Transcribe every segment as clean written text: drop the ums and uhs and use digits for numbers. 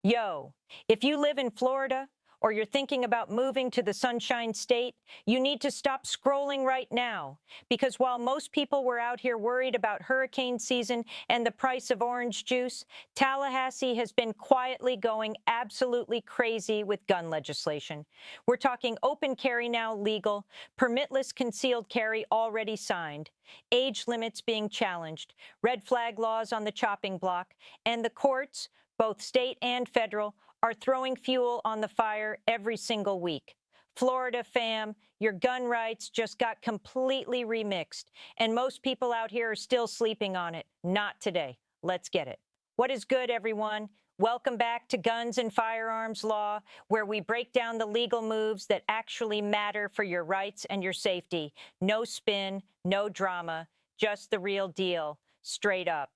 Yo, if you live in Florida or you're thinking about moving to the Sunshine State, you need to stop scrolling right now. Because while most people were out here worried about hurricane season and the price of orange juice, Tallahassee has been quietly going absolutely crazy with gun legislation. We're talking open carry now legal, permitless concealed carry already signed, age limits being challenged, red flag laws on the chopping block, and the courts, both state and federal, are throwing fuel on the fire every single week. Florida fam, your gun rights just got completely remixed, and most people out here are still sleeping on it. Not today. Let's get it. What is good, everyone? Welcome back to Guns and Firearms Law, where we break down the legal moves that actually matter for your rights and your safety. No spin, no drama, just the real deal, straight up.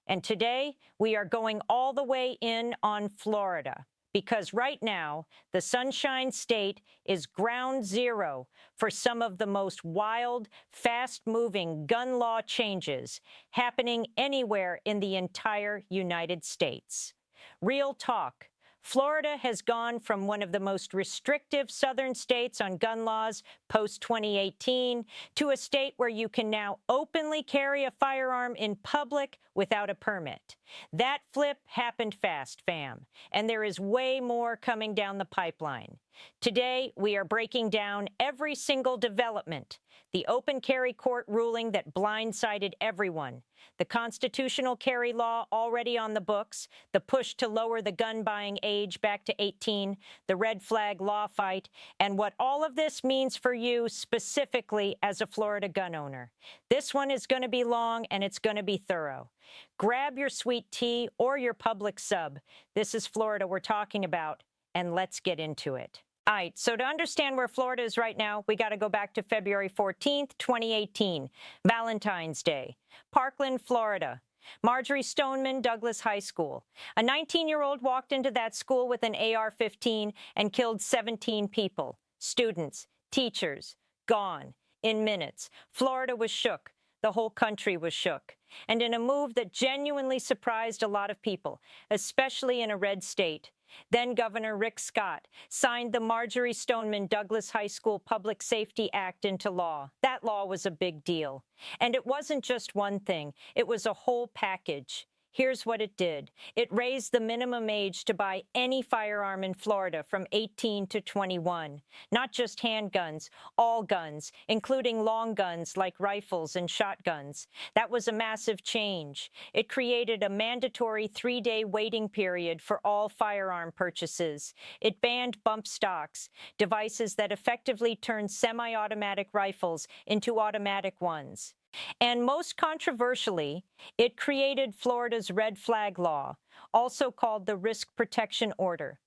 And today, we are going all the way in on Florida, because right now, the Sunshine State is ground zero for some of the most wild, fast-moving gun law changes happening anywhere in the entire United States. Real talk. Florida has gone from one of the most restrictive southern states on gun laws post-2018 to a state where you can now openly carry a firearm in public without a permit. That flip happened fast, fam, and there is way more coming down the pipeline. Today, we are breaking down every single development: the open carry court ruling that blindsided everyone, the constitutional carry law already on the books, the push to lower the gun buying age back to 18, the red flag law fight, and what all of this means for you specifically as a Florida gun owner. This one is going to be long and it's going to be thorough. Grab your sweet tea or your public sub. This is Florida we're talking about, and let's get into it. All right, so to understand where Florida is right now, we got to go back to February 14th, 2018, Valentine's Day, Parkland, Florida. Marjorie Stoneman Douglas High School. A 19-year-old walked into that school with an AR-15 and killed 17 people, students, teachers, gone in minutes. Florida was shook. The whole country was shook. And in a move that genuinely surprised a lot of people, especially in a red state, then Governor Rick Scott signed the Marjorie Stoneman Douglas High School Public Safety Act into law. That law was a big deal. And it wasn't just one thing. It was a whole package. Here's what it did. It raised the minimum age to buy any firearm in Florida from 18 to 21. Not just handguns, all guns, including long guns like rifles and shotguns. That was a massive change. It created a mandatory 3-day waiting period for all firearm purchases. It banned bump stocks, devices that effectively turned semi-automatic rifles into automatic ones. And most controversially, it created Florida's red flag law, also called the Risk Protection Order.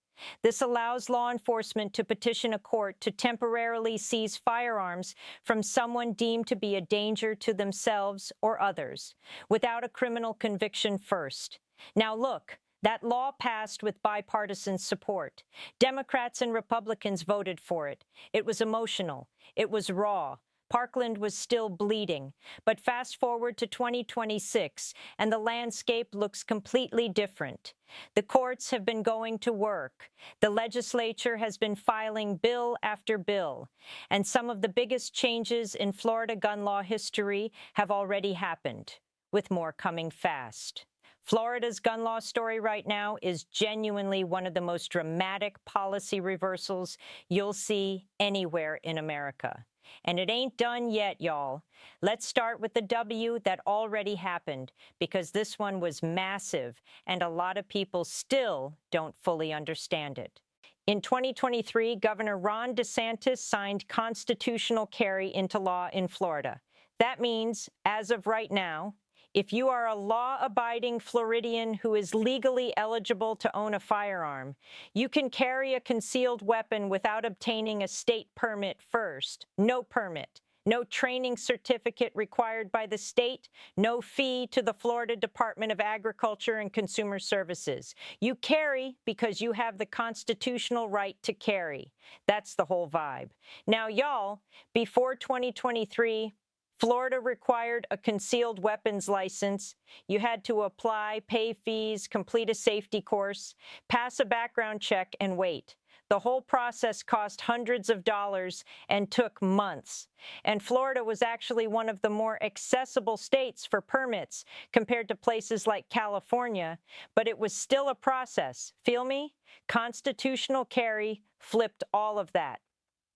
This allows law enforcement to petition a court to temporarily seize firearms from someone deemed to be a danger to themselves or others, without a criminal conviction first. Now look, that law passed with bipartisan support. Democrats and Republicans voted for it. It was emotional. It was raw. Parkland was still bleeding, but fast forward to 2026, and the landscape looks completely different. The courts have been going to work. The legislature has been filing bill after bill, and some of the biggest changes in Florida gun law history have already happened, with more coming fast. Florida's gun law story right now is genuinely one of the most dramatic policy reversals you'll see anywhere in America. And it ain't done yet, y'all. Let's start with the W that already happened, because this one was massive, and a lot of people still don't fully understand it. In 2023, Governor Ron DeSantis signed constitutional carry into law in Florida. That means, as of right now, if you are a law-abiding Floridian who is legally eligible to own a firearm, you can carry a concealed weapon without obtaining a state permit first. No permit, no training certificate required by the state, no fee to the Florida Department of Agriculture and Consumer Services. You carry because you have the constitutional right to carry. That's the whole vibe. Now, y'all, before 2023, Florida required a concealed weapons license. You had to apply, pay fees, complete a safety course, pass a background check, and wait. The whole process cost hundreds of dollars and took months. And Florida was actually one of the more accessible states for permits compared to places like California, but it was still a process. Feel me? Constitutional carry flipped all of that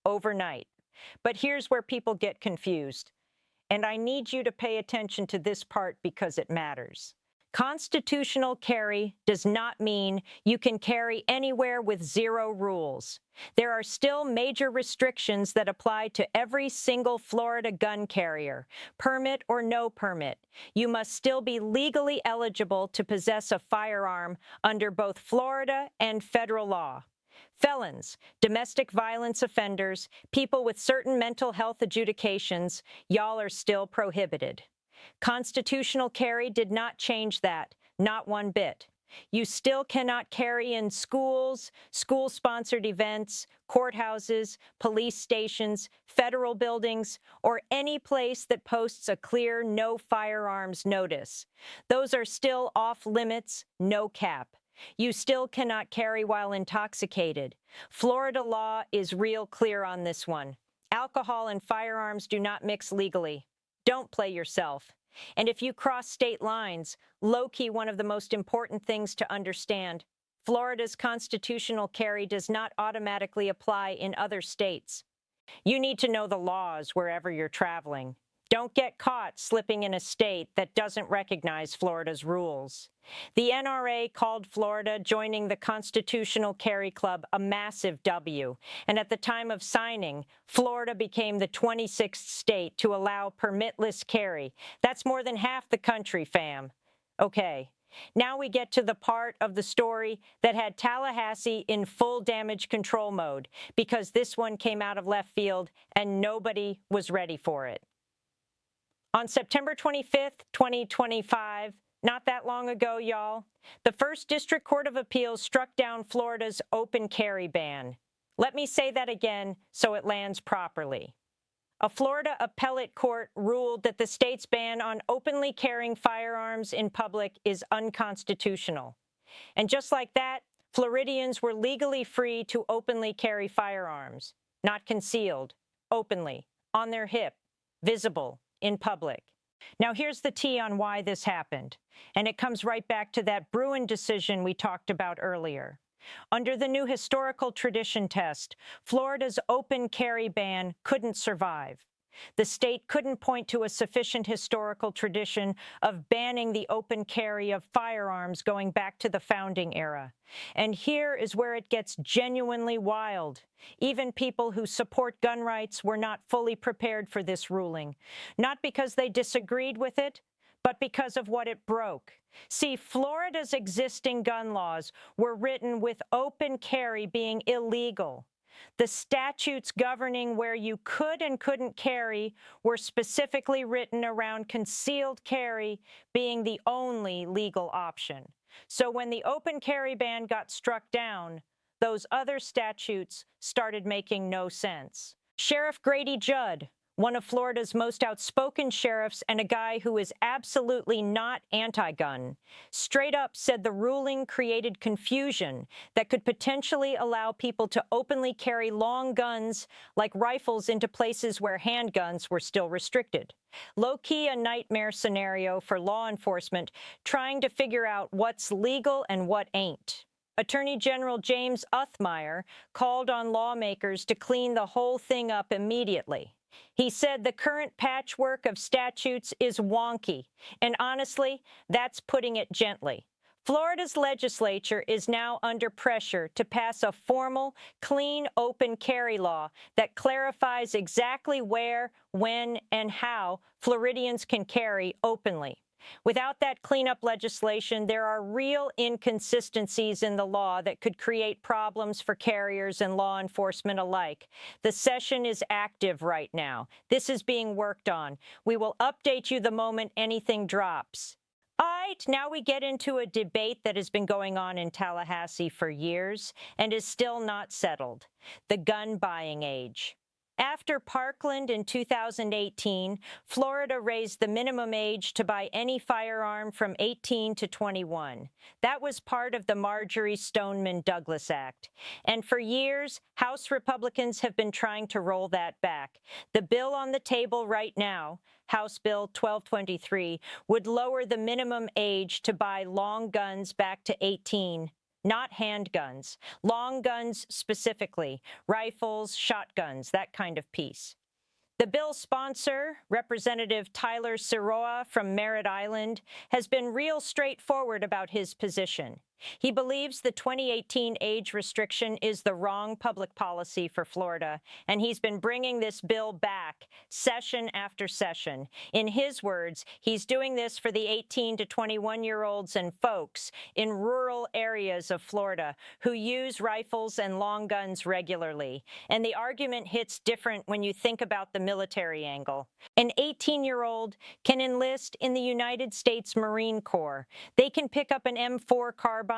overnight. But here's where people get confused. And I need you to pay attention to this part because it matters. Constitutional carry does not mean you can carry anywhere with zero rules. There are still major restrictions that apply to every single Florida gun carrier, permit or no permit. You must still be legally eligible to possess a firearm under both Florida and federal law. Felons, domestic violence offenders, people with certain mental health adjudications, y'all are still prohibited. Constitutional carry did not change that, not one bit. You still cannot carry in schools, school-sponsored events, courthouses, police stations, federal buildings, or any place that posts a clear no firearms notice. Those are still off limits, no cap. You still cannot carry while intoxicated. Florida law is real clear on this one. Alcohol and firearms do not mix legally. Don't play yourself. And if you cross state lines, low-key, one of the most important things to understand, Florida's constitutional carry does not automatically apply in other states. You need to know the laws wherever you're traveling. Don't get caught slipping in a state that doesn't recognize Florida's rules. The NRA called Florida joining the Constitutional Carry Club a massive W, and at the time of signing, Florida became the 26th state to allow permitless carry. That's more than half the country, fam. Okay, now we get to the part of the story that had Tallahassee in full damage control mode, because this one came out of left field and nobody was ready for it. On September 25th, 2025, not that long ago, y'all, the First District Court of Appeals struck down Florida's open carry ban. Let me say that again so it lands properly. A Florida appellate court ruled that the state's ban on openly carrying firearms in public is unconstitutional. And just like that, Floridians were legally free to openly carry firearms, not concealed, openly, on their hip, visible, in public. Now here's the tea on why this happened, and it comes right back to that Bruin decision we talked about earlier. Under the new historical tradition test, Florida's open carry ban couldn't survive. The state couldn't point to a sufficient historical tradition of banning the open carry of firearms going back to the founding era. And here is where it gets genuinely wild. Even people who support gun rights were not fully prepared for this ruling, not because they disagreed with it, but because of what it broke. See, Florida's existing gun laws were written with open carry being illegal. The statutes governing where you could and couldn't carry were specifically written around concealed carry being the only legal option. So when the open carry ban got struck down, those other statutes started making no sense. Sheriff Grady Judd, one of Florida's most outspoken sheriffs and a guy who is absolutely not anti-gun, straight up said the ruling created confusion that could potentially allow people to openly carry long guns like rifles into places where handguns were still restricted. Low-key a nightmare scenario for law enforcement trying to figure out what's legal and what ain't. Attorney General James Uthmire called on lawmakers to clean the whole thing up immediately. He said the current patchwork of statutes is wonky, and honestly, that's putting it gently. Florida's legislature is now under pressure to pass a formal, clean, open carry law that clarifies exactly where, when, and how Floridians can carry openly. Without that cleanup legislation, there are real inconsistencies in the law that could create problems for carriers and law enforcement alike. The session is active right now. This is being worked on. We will update you the moment anything drops. All right, now we get into a debate that has been going on in Tallahassee for years and is still not settled: the gun buying age. After Parkland in 2018, Florida raised the minimum age to buy any firearm from 18 to 21. That was part of the Marjorie Stoneman Douglas Act. And for years, House Republicans have been trying to roll that back. The bill on the table right now, House Bill 1223, would lower the minimum age to buy long guns back to 18. Not handguns, long guns specifically, rifles, shotguns, that kind of piece. The bill's sponsor, Representative Tyler Siroa from Merritt Island, has been real straightforward about his position. He believes the 2018 age restriction is the wrong public policy for Florida, and he's been bringing this bill back session after session. In his words, he's doing this for the 18 to 21-year-olds and folks in rural areas of Florida who use rifles and long guns regularly. And the argument hits different when you think about the military angle. An 18-year-old can enlist in the United States Marine Corps. They can pick up an M4 carbine,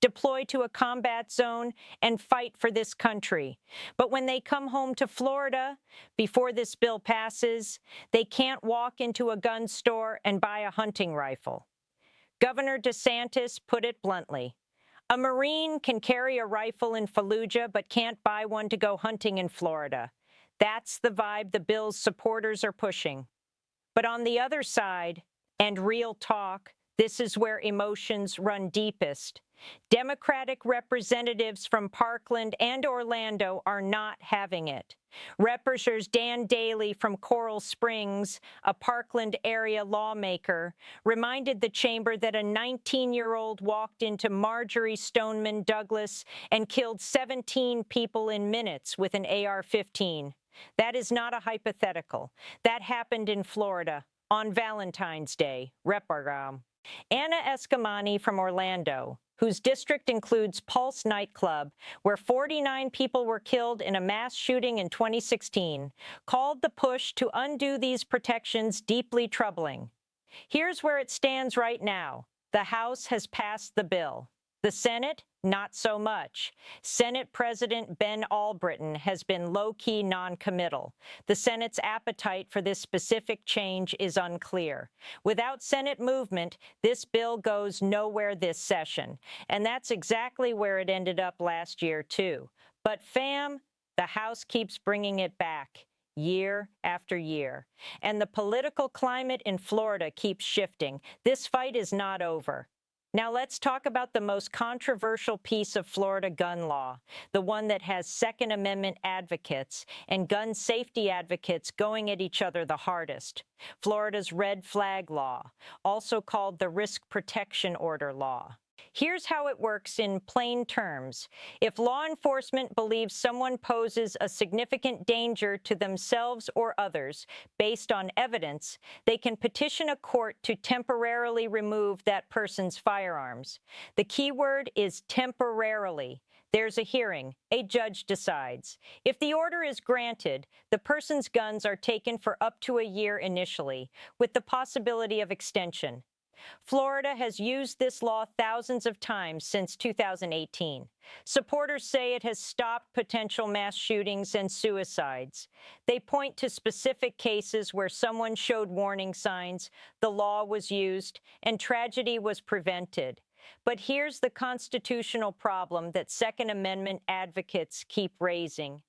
deploy to a combat zone, and fight for this country. But when they come home to Florida, before this bill passes, they can't walk into a gun store and buy a hunting rifle. Governor DeSantis put it bluntly. A Marine can carry a rifle in Fallujah but can't buy one to go hunting in Florida. That's the vibe the bill's supporters are pushing. But on the other side, and real talk, this is where emotions run deepest. Democratic representatives from Parkland and Orlando are not having it. Representatives Dan Daly from Coral Springs, a Parkland area lawmaker, reminded the chamber that a 19-year-old walked into Marjorie Stoneman Douglas and killed 17 people in minutes with an AR-15. That is not a hypothetical. That happened in Florida on Valentine's Day. Repargam. Anna Escamani from Orlando, whose district includes Pulse nightclub, where 49 people were killed in a mass shooting in 2016, called the push to undo these protections deeply troubling. Here's where it stands right now. The House has passed the bill. The Senate, not so much. Senate President Ben Albritton has been low-key non-committal. The Senate's appetite for this specific change is unclear. Without Senate movement, this bill goes nowhere this session. And that's exactly where it ended up last year, too. But fam, the House keeps bringing it back year after year. And the political climate in Florida keeps shifting. This fight is not over. Now let's talk about the most controversial piece of Florida gun law, the one that has Second Amendment advocates and gun safety advocates going at each other the hardest. Florida's red flag law, also called the Risk Protection Order law. Here's how it works in plain terms. If law enforcement believes someone poses a significant danger to themselves or others based on evidence, they can petition a court to temporarily remove that person's firearms. The key word is temporarily. There's a hearing. A judge decides. If the order is granted, the person's guns are taken for up to a year initially, with the possibility of extension. Florida has used this law thousands of times since 2018. Supporters say it has stopped potential mass shootings and suicides. They point to specific cases where someone showed warning signs, the law was used, and tragedy was prevented. But here's the constitutional problem that Second Amendment advocates keep raising.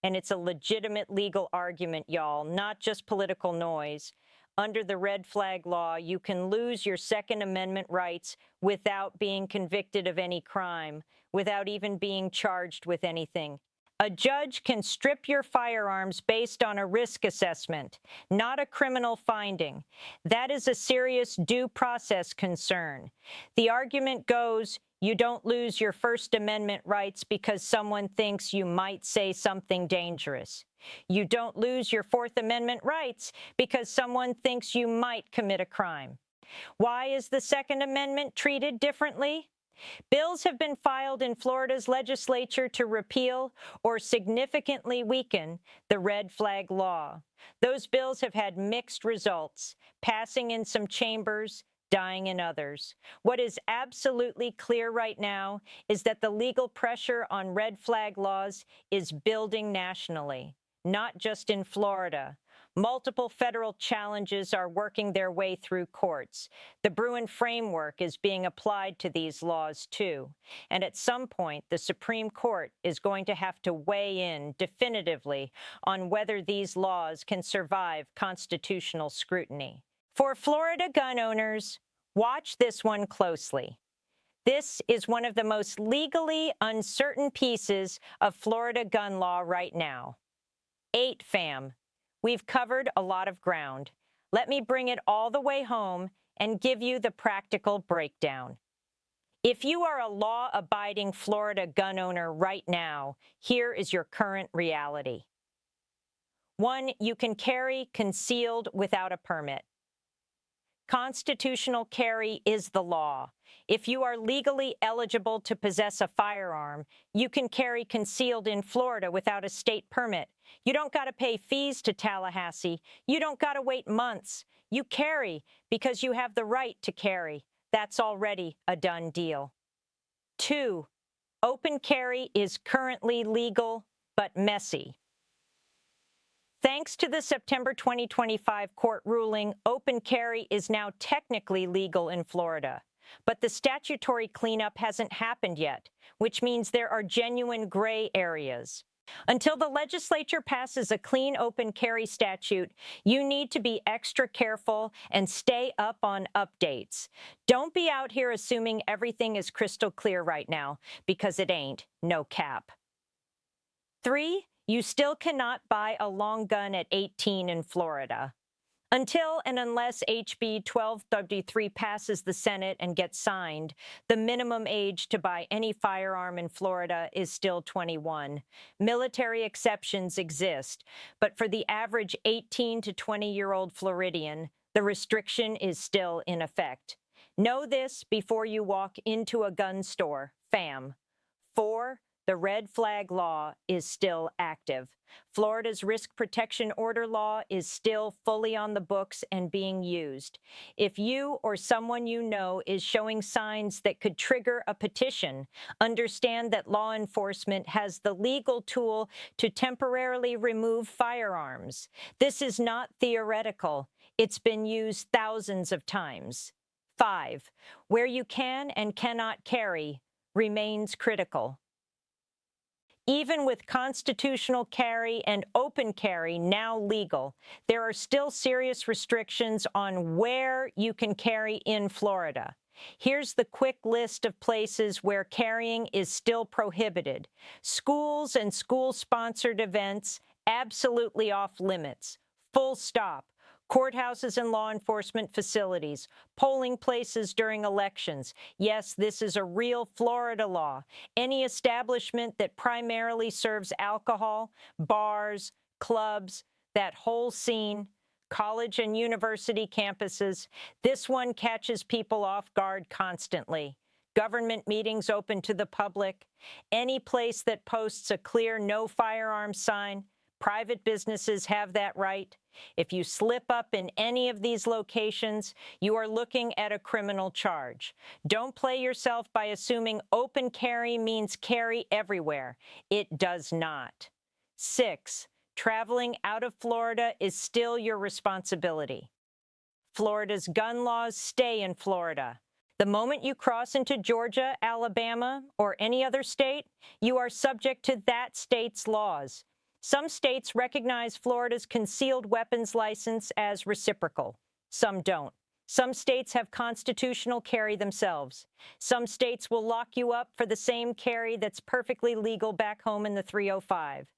And it's a legitimate legal argument, y'all, not just political noise. Under the red flag law, you can lose your Second Amendment rights without being convicted of any crime, without even being charged with anything. A judge can strip your firearms based on a risk assessment, not a criminal finding. That is a serious due process concern. The argument goes, you don't lose your First Amendment rights because someone thinks you might say something dangerous. You don't lose your Fourth Amendment rights because someone thinks you might commit a crime. Why is the Second Amendment treated differently? Bills have been filed in Florida's legislature to repeal or significantly weaken the red flag law. Those bills have had mixed results, passing in some chambers, dying in others. What is absolutely clear right now is that the legal pressure on red flag laws is building nationally. not just in Florida. Multiple federal challenges are working their way through courts. The Bruin framework is being applied to these laws, too. And at some point, the Supreme Court is going to have to weigh in definitively on whether these laws can survive constitutional scrutiny. For Florida gun owners, watch this one closely. This is one of the most legally uncertain pieces of Florida gun law right now. 8, fam. We've covered a lot of ground. Let me bring it all the way home and give you the practical breakdown. If you are a law-abiding Florida gun owner right now, here is your current reality. 1, you can carry concealed without a permit. Constitutional carry is the law. If you are legally eligible to possess a firearm, you can carry concealed in Florida without a state permit. You don't got to pay fees to Tallahassee. You don't got to wait months. You carry because you have the right to carry. That's already a done deal. 2, open carry is currently legal, but messy. Thanks to the September 2025 court ruling, open carry is now technically legal in Florida. But the statutory cleanup hasn't happened yet, which means there are genuine gray areas. Until the legislature passes a clean open carry statute, you need to be extra careful and stay up on updates. Don't be out here assuming everything is crystal clear right now, because it ain't, no cap. 3, you still cannot buy a long gun at 18 in Florida. Until and unless HB 1233 passes the Senate and gets signed, the minimum age to buy any firearm in Florida is still 21. Military exceptions exist, but for the average 18 to 20-year-old Floridian, the restriction is still in effect. Know this before you walk into a gun store, fam. 4, the red flag law is still active. Florida's risk protection order law is still fully on the books and being used. If you or someone you know is showing signs that could trigger a petition, understand that law enforcement has the legal tool to temporarily remove firearms. This is not theoretical. It's been used thousands of times. 5, where you can and cannot carry remains critical. Even with constitutional carry and open carry now legal, there are still serious restrictions on where you can carry in Florida. Here's the quick list of places where carrying is still prohibited. Schools and school-sponsored events, absolutely off limits. Full stop. Courthouses and law enforcement facilities, polling places during elections. Yes, this is a real Florida law. Any establishment that primarily serves alcohol, bars, clubs, that whole scene, college and university campuses, this one catches people off guard constantly. Government meetings open to the public, any place that posts a clear no firearms sign. Private businesses have that right. If you slip up in any of these locations, you are looking at a criminal charge. Don't play yourself by assuming open carry means carry everywhere. It does not. 6, traveling out of Florida is still your responsibility. Florida's gun laws stay in Florida. The moment you cross into Georgia, Alabama, or any other state, you are subject to that state's laws. Some states recognize Florida's concealed weapons license as reciprocal. Some don't. Some states have constitutional carry themselves. Some states will lock you up for the same carry that's perfectly legal back home in the 305.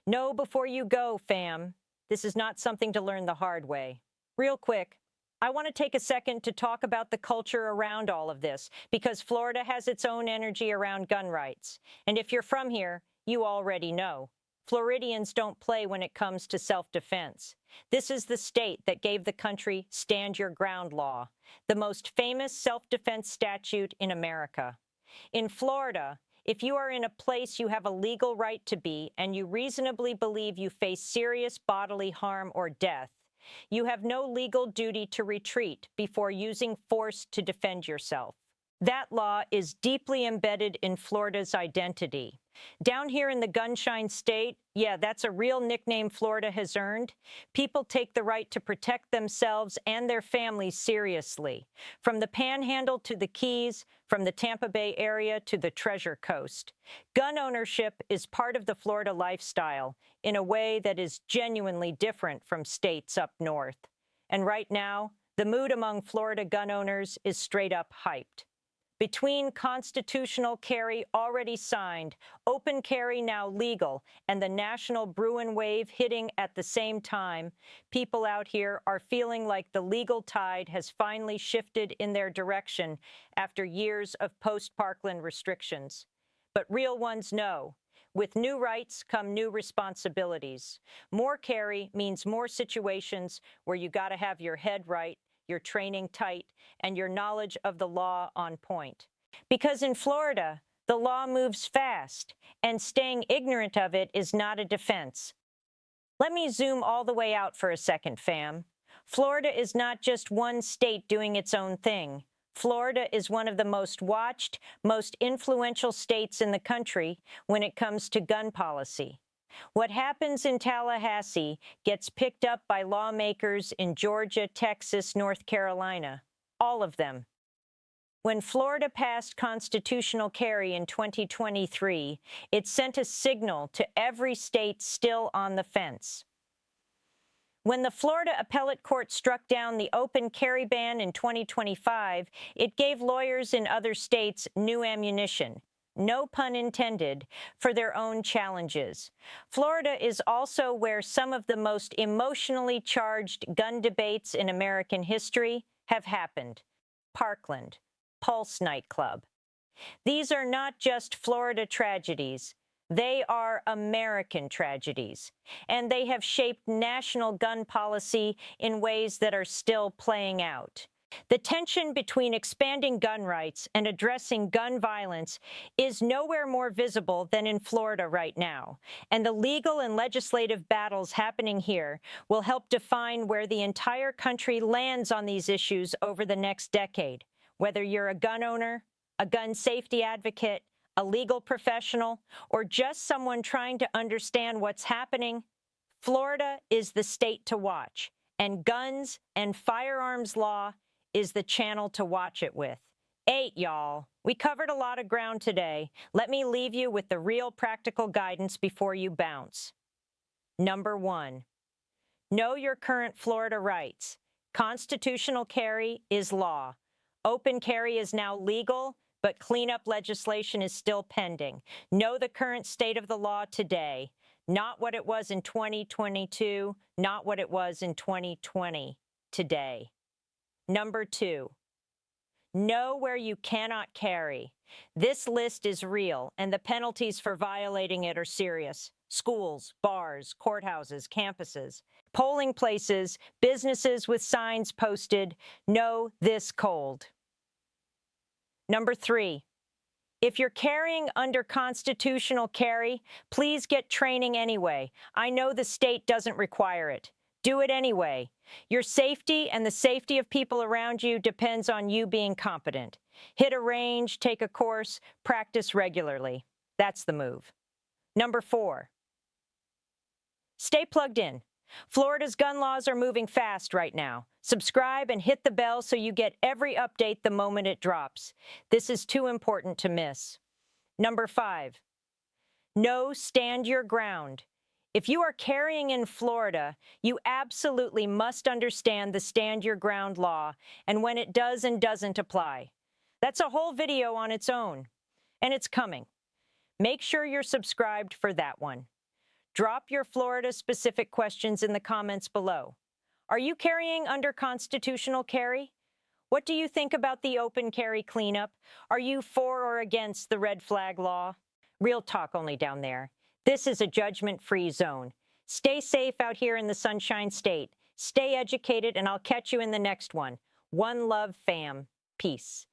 Know before you go, fam. This is not something to learn the hard way. Real quick, I want to take a second to talk about the culture around all of this, because Florida has its own energy around gun rights. And if you're from here, you already know. Floridians don't play when it comes to self-defense. This is the state that gave the country Stand Your Ground law, the most famous self-defense statute in America. In Florida, if you are in a place you have a legal right to be and you reasonably believe you face serious bodily harm or death, you have no legal duty to retreat before using force to defend yourself. That law is deeply embedded in Florida's identity. Down here in the Gunshine State, yeah, that's a real nickname Florida has earned. People take the right to protect themselves and their families seriously. From the Panhandle to the Keys, from the Tampa Bay area to the Treasure Coast. Gun ownership is part of the Florida lifestyle in a way that is genuinely different from states up north. And right now, the mood among Florida gun owners is straight up hyped. Between constitutional carry already signed, open carry now legal, and the national Bruin wave hitting at the same time, people out here are feeling like the legal tide has finally shifted in their direction after years of post-Parkland restrictions. But real ones know. With new rights come new responsibilities. More carry means more situations where you gotta have your head right, your training tight, and your knowledge of the law on point. Because in Florida, the law moves fast, and staying ignorant of it is not a defense. Let me zoom all the way out for a second, fam. Florida is not just one state doing its own thing. Florida is one of the most watched, most influential states in the country when it comes to gun policy. What happens in Tallahassee gets picked up by lawmakers in Georgia, Texas, North Carolina, all of them. When Florida passed constitutional carry in 2023, it sent a signal to every state still on the fence. When the Florida Appellate Court struck down the open carry ban in 2025, it gave lawyers in other states new ammunition. No pun intended, for their own challenges. Florida is also where some of the most emotionally charged gun debates in American history have happened. Parkland, Pulse nightclub. These are not just Florida tragedies. They are American tragedies, and they have shaped national gun policy in ways that are still playing out. The tension between expanding gun rights and addressing gun violence is nowhere more visible than in Florida right now, and the legal and legislative battles happening here will help define where the entire country lands on these issues over the next decade. Whether you're a gun owner, a gun safety advocate, a legal professional, or just someone trying to understand what's happening, Florida is the state to watch, and guns and firearms law is the channel to watch it with. 8, y'all. We covered a lot of ground today. Let me leave you with the real practical guidance before you bounce. Number 1, know your current Florida rights. Constitutional carry is law. Open carry is now legal, but cleanup legislation is still pending. Know the current state of the law today, not what it was in 2022, not what it was in 2020, today. Number 2, know where you cannot carry. This list is real, and the penalties for violating it are serious. Schools, bars, courthouses, campuses, polling places, businesses with signs posted, know this cold. Number 3, if you're carrying under constitutional carry, please get training anyway. I know the state doesn't require it. Do it anyway. Your safety and the safety of people around you depends on you being competent. Hit a range, take a course, practice regularly. That's the move. Number 4, stay plugged in. Florida's gun laws are moving fast right now. Subscribe and hit the bell so you get every update the moment it drops. This is too important to miss. Number 5, know, stand your ground. If you are carrying in Florida, you absolutely must understand the stand your ground law and when it does and doesn't apply. That's a whole video on its own, and it's coming. Make sure you're subscribed for that one. Drop your Florida-specific questions in the comments below. Are you carrying under constitutional carry? What do you think about the open carry cleanup? Are you for or against the red flag law? Real talk only down there. This is a judgment-free zone. Stay safe out here in the Sunshine State. Stay educated, and I'll catch you in the next one. One love, fam. Peace.